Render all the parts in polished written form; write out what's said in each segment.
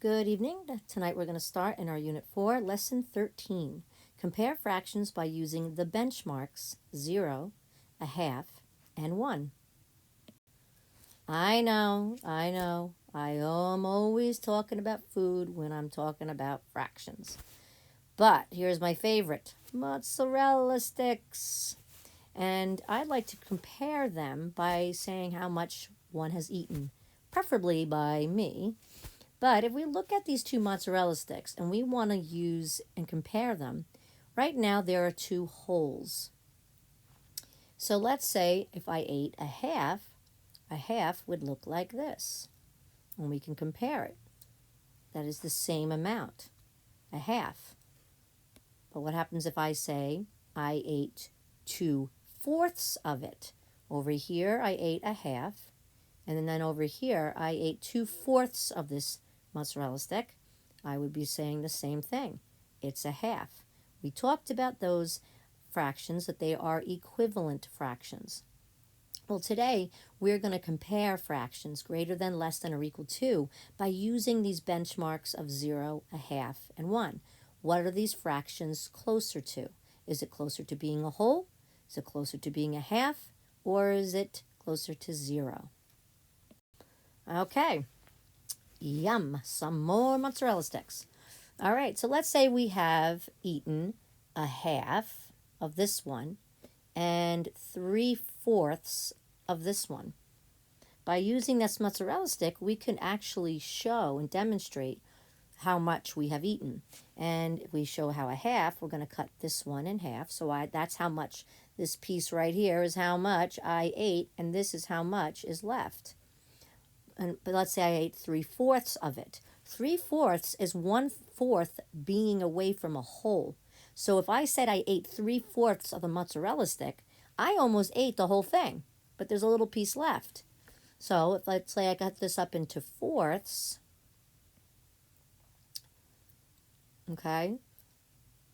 Good evening. Tonight we're going to start in our Unit 4, Lesson 13. Compare fractions by using the benchmarks 0, a half, and 1. I know. I am always talking about food when I'm talking about fractions. But here's my favorite, mozzarella sticks. And I'd like to compare them by saying how much one has eaten, preferably by me. But if we look at these two mozzarella sticks and we want to use and compare them, right now there are two wholes. So let's say if I ate a half would look like this. And we can compare it. That is the same amount, a half. But what happens if I say I ate 2/4 of it? Over here I ate a half, and then over here I ate 2/4 of this mozzarella stick. I would be saying the same thing. It's a half. We talked about those fractions, that they are equivalent fractions. Well, today we're going to compare fractions greater than, less than, or equal to by using these benchmarks of 0, a half, and 1. What are these fractions closer to? Is it closer to being a whole? Is it closer to being a half? Or is it closer to 0? Okay. Yum, some more mozzarella sticks. All right, so let's say we have eaten a half of this one and 3/4 of this one. By using this mozzarella stick, we can actually show and demonstrate how much we have eaten. And if we show how a half, we're going to cut this one in half. So that's how much, this piece right here is how much I ate, and this is how much is left. But let's say I ate 3/4 of it. 3/4 is 1/4 being away from a whole. So if I said I ate 3/4 of the mozzarella stick, I almost ate the whole thing, but there's a little piece left. So if let's say I cut this up into fourths, okay,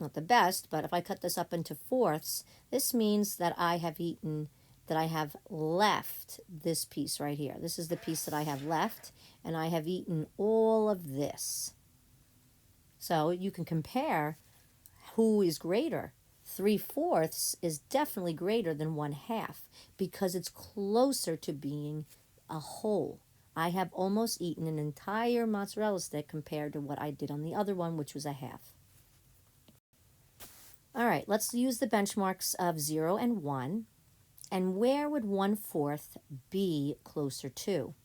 not the best, but if I cut this up into fourths, this means that I have eaten, that I have left this piece right here. This is the piece that I have left, and I have eaten all of this. So you can compare who is greater. 3/4 is definitely greater than 1/2 because it's closer to being a whole. I have almost eaten an entire mozzarella stick compared to what I did on the other one, which was a half. All right, let's use the benchmarks of 0 and 1. And where would 1/4 be closer to?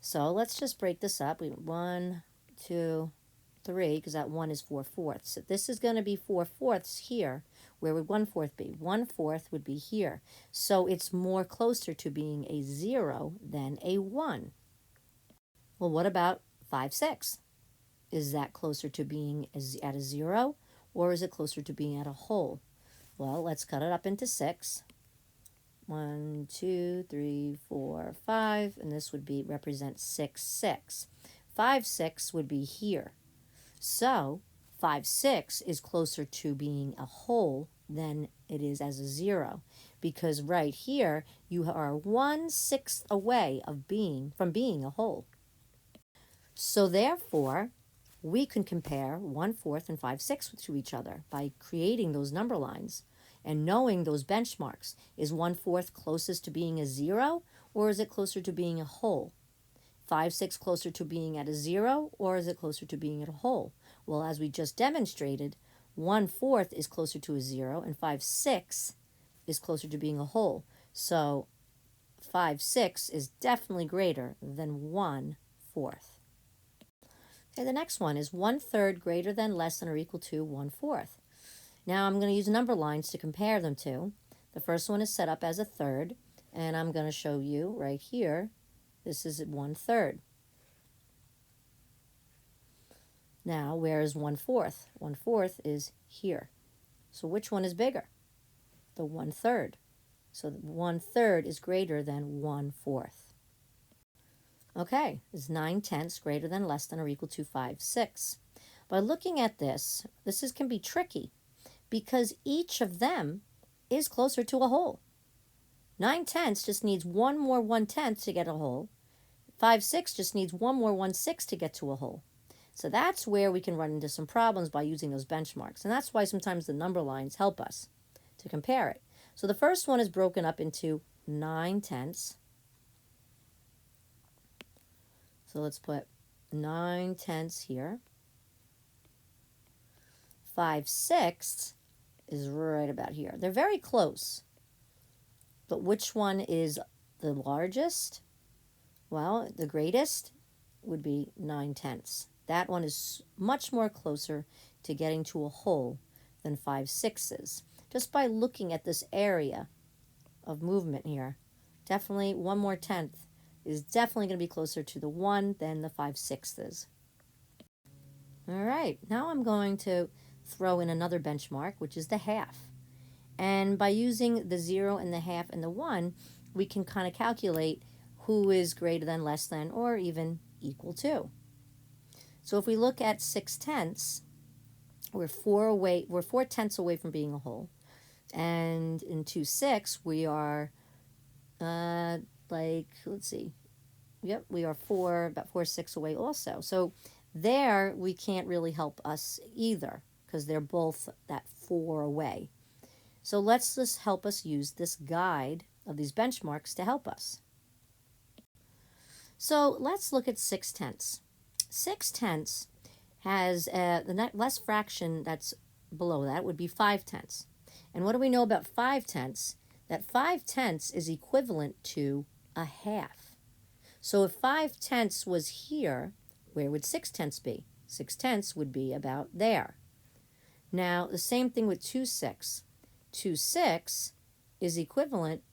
So let's just break this up. 1, 2, 3, because that 1 is 4/4. So this is going to be 4/4 here. Where would 1/4 be? 1/4 would be here. So it's more closer to being a 0 than a 1. Well, what about 5/6? Is that closer to being at a 0, or is it closer to being at a whole? Well, let's cut it up into 6. 1, 2, 3, 4, 5, and this would be represent 6/6. 5/6 would be here. So 5/6 is closer to being a whole than it is as a 0, because right here you are 1/6 away from being a whole. So therefore, we can compare 1/4 and 5/6 to each other by creating those number lines. And knowing those benchmarks, is 1/4 closest to being a 0, or is it closer to being a whole? 5/6 closer to being at a 0, or is it closer to being at a whole? Well, as we just demonstrated, 1/4 is closer to a 0, and 5/6 is closer to being a whole. So 5/6 is definitely greater than 1/4. Okay, the next one is 1/3 greater than, less than, or equal to 1/4. Now I'm going to use number lines to compare them to. The first one is set up as a third, and I'm going to show you right here. This is 1/3. Now, where is 1/4? 1/4 is here. So which one is bigger? The 1/3. So 1/3 is greater than 1/4. Okay, is 9/10 greater than, less than, or equal to 5/6? By looking at this can be tricky, because each of them is closer to a whole. 9/10 just needs one more 1/10 to get a whole. 5/6 just needs one more 1/6 to get to a whole. So that's where we can run into some problems by using those benchmarks. And that's why sometimes the number lines help us to compare it. So the first one is broken up into 9/10. So let's put 9/10 here. 5/6 is right about here. They're very close. But which one is the largest? Well, the greatest would be 9/10. That one is much more closer to getting to a whole than 5/6 is. Just by looking at this area of movement here, definitely 1 more tenth is definitely going to be closer to the 1 than the 5/6 is. All right, now I'm going to throw in another benchmark, which is the half. And by using the 0 and the half and the 1, we can kind of calculate who is greater than, less than, or even equal to. So if we look at 6/10, we're 4/10 away from being a whole. And in 2/6, we are let's see. Yep, we are about 4/6 away also. So there we can't really help us either because they're both that 4 away. So let's just help us use this guide of these benchmarks to help us. So let's look at 6/10. 6/10 has the less fraction that's below that would be 5/10. And what do we know about 5/10? That 5/10 is equivalent to a half. So if 5/10 was here, where would 6/10 be? 6/10 would be about there. Now, the same thing with 2/6. 2/6 is equivalent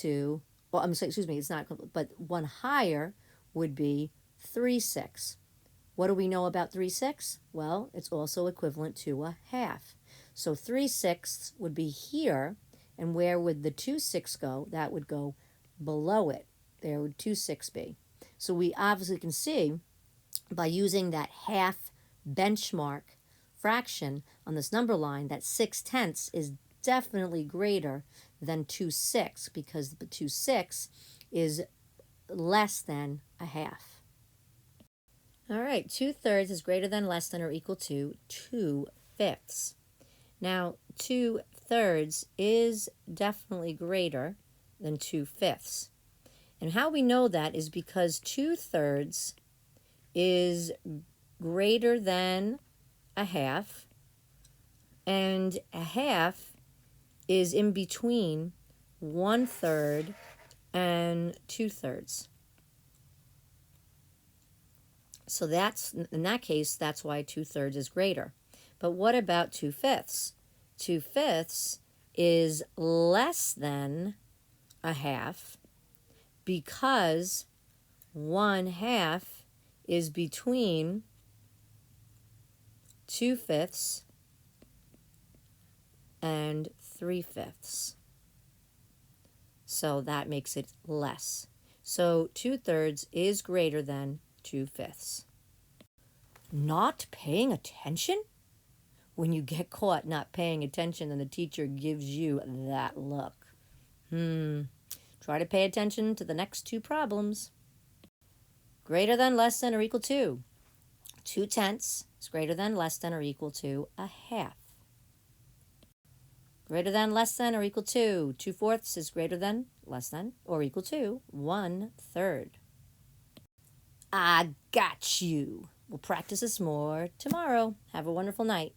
to, well, excuse me, it's not equivalent, but one higher would be 3/6. What do we know about 3/6? Well, it's also equivalent to a half. So 3/6 would be here, and where would the 2/6 go? That would go below it. There would 2/6 be. So we obviously can see by using that half benchmark fraction on this number line that 6/10 is definitely greater than 2/6 because the 2/6 is less than a half. All right, 2/3 is greater than, less than, or equal to 2/5. Now, 2/3 is definitely greater than 2/5. And how we know that is because 2/3 is greater than a half, and a half is in between 1/3 and 2/3. So that's, in that case, that's why 2/3 is greater. But what about 2/5? 2/5 is less than a half because 1/2 is between 2/5 and 3/5. So that makes it less. So 2/3 is greater than 2/5. Not paying attention? When you get caught not paying attention and the teacher gives you that look. Try to pay attention to the next two problems. Greater than, less than, or equal to. 2/10 is greater than, less than, or equal to a half. Greater than, less than, or equal to. 2/4 is greater than, less than, or equal to 1/3. I got you. We'll practice this more tomorrow. Have a wonderful night.